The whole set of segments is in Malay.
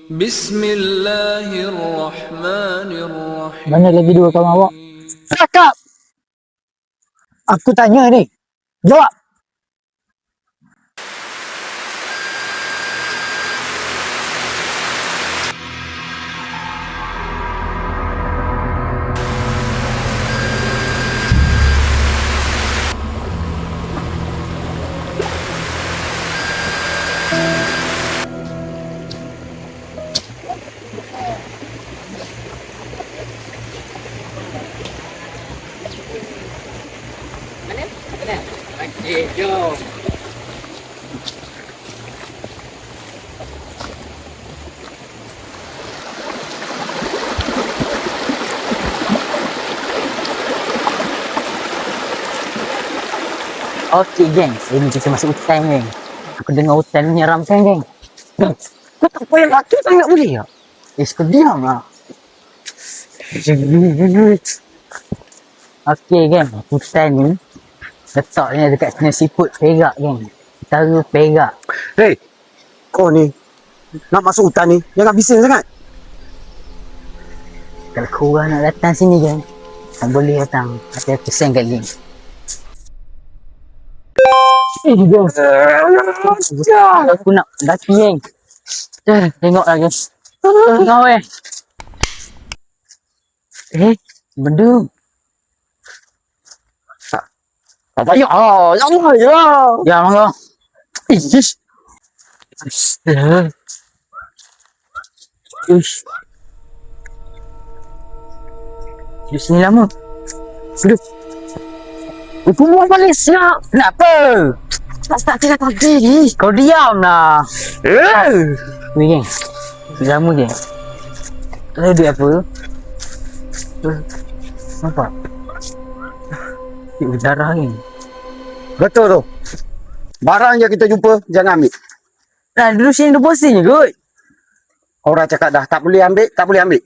Mana lagi dua kawan awak? Cakap! Aku tanya ni. Jawab! Okey, jom. Okey, geng. Ini kita masuk hutan, geng. Aku dengar hutan menyeramkan, geng. Kau tak payah laki sangat boleh tak? Kau diam lah. Okey, geng. Hutan ni letaknya dekat kena siput Perak, geng. Utara Perak. Hei, kau ni nak masuk hutan ni jangan bising sangat. Kalau korang nak datang sini, geng, kau boleh datang. Tapi aku send kat link. Geng. Aku nak daki, geng. Tengoklah, geng. Tengok, benda. Tak payah lah, jangan je lah. Ya, mangga. Ish. Ish. Di sini lama. Duduk. Aku mau balik siap. Kenapa? Tak kira tadi. Kau diam lah. Ni, geng. Lama, geng. Tak ada apa. Nampak? Berdarah, geng. Betul tu. Barang yang kita jumpa jangan ambil. Nah, duduk sini deposit je kot. Orang cakap dah tak boleh ambil, tak boleh ambil.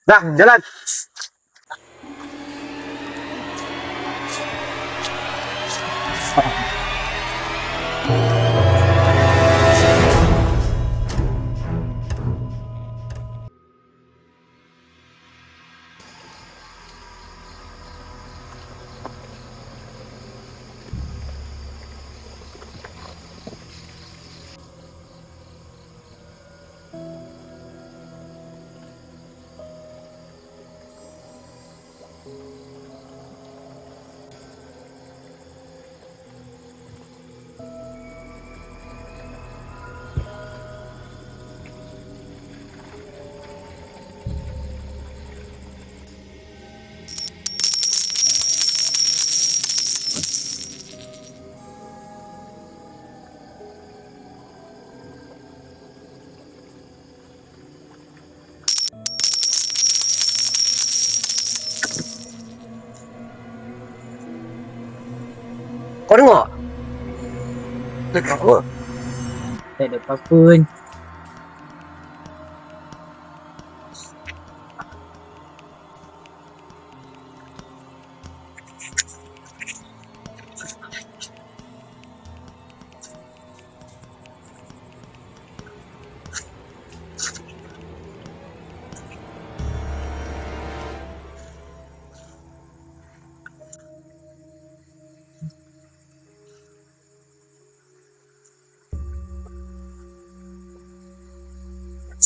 Dah, jalan. Kau dengar? Tak apa. Tak ada apa-apa pun.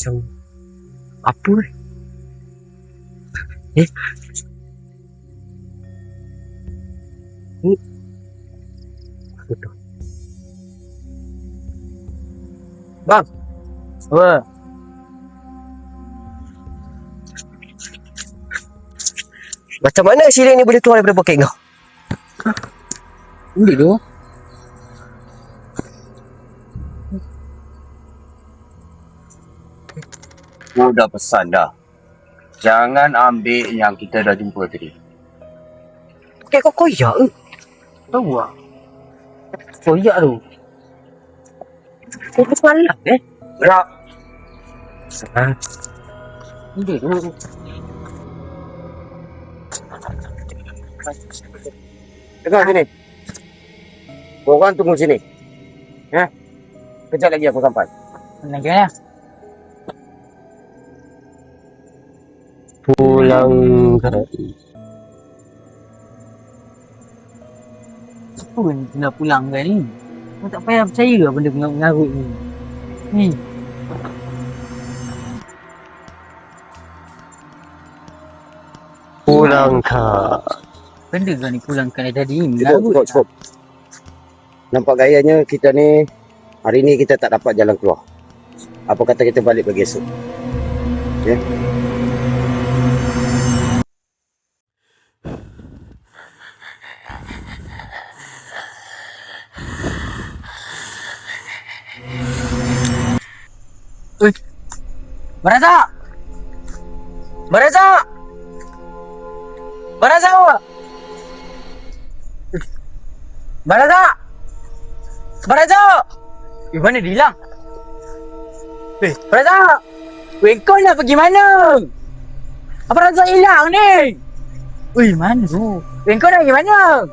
Macam apa ni? Betul. Bang, Apa? macam mana sirih ni boleh keluar daripada poket kau? Ambil tu. Aku dah pesan dah. Jangan ambil yang kita dah jumpa tadi. Poket kau koyak ke? Tahu tak? Koyak tu. Kau semalam Gerak. Ambil tu. Dengar sini. Korang tunggu sini. Kejap lagi aku sampai. Nak kena? pulang. Apa ni nak pulang kan ni? Kau tak payah percaya ke benda mengarut ni? Ni. Pulang kak. Benda kau ni pulangkan dari tadi ni. Cukup. Nampak gayanya kita ni hari ni kita tak dapat jalan keluar. Apa kata kita balik pagi esok? Ya. Ui. Baraza! Baraza! Baraza! Baraza! Baraza! Mana dia hilang? Baraza! Kau nak pergi mana? Baraza hilang ni! Ui, mana tu? Kau nak pergi mana?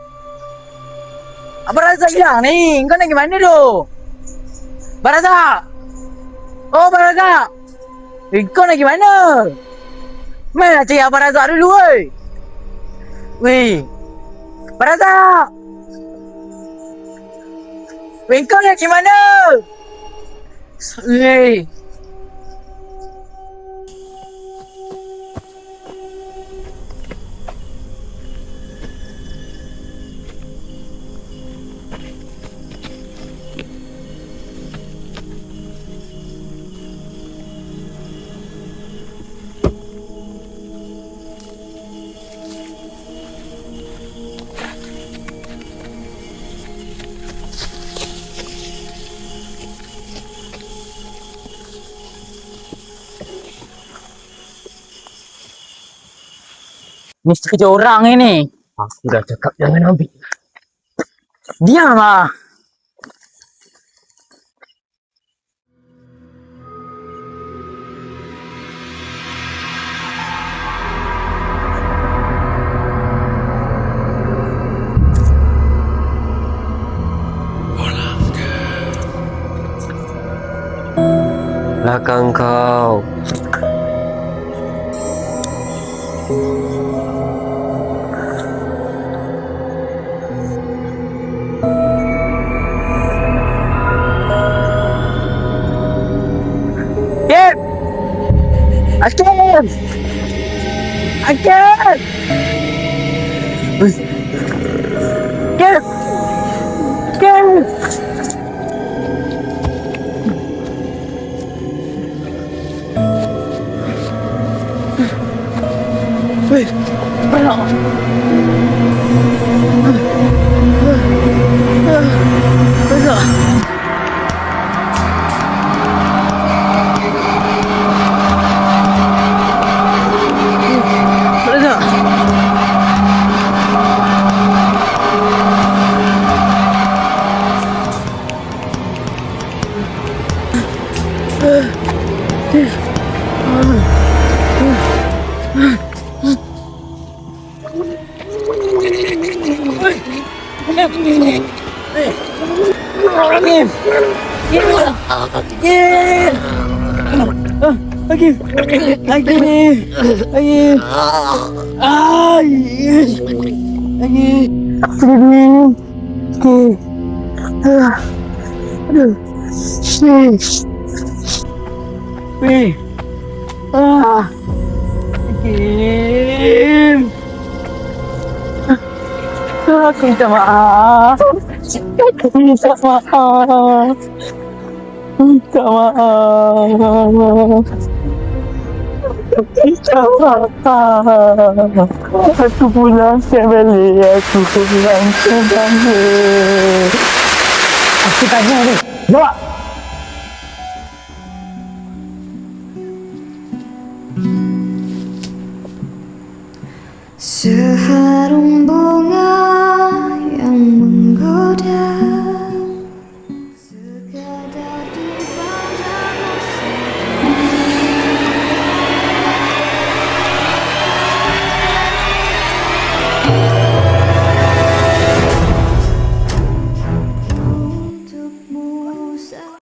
Baraza hilang ni! Kau nak pergi mana tu? Baraza! Oh, Baraza! Kau nak pergi mana? Mana nak cari Abang Razak dulu, weh? Weh! Baraza! Weh, kau nak pergi mana? Weh! Mesti kerja orang ni. Aku dah cakap jangan ambil. Diam lah. Belakang kau. Kep! Akhil! Akhil! Kep! Kep! Aku minta maaf. Aku minta maaf. Minta maaf. Minta maaf. Aku pulang kembali. Aku pulang kembali. Aku tanya ni. Jawab. Seharum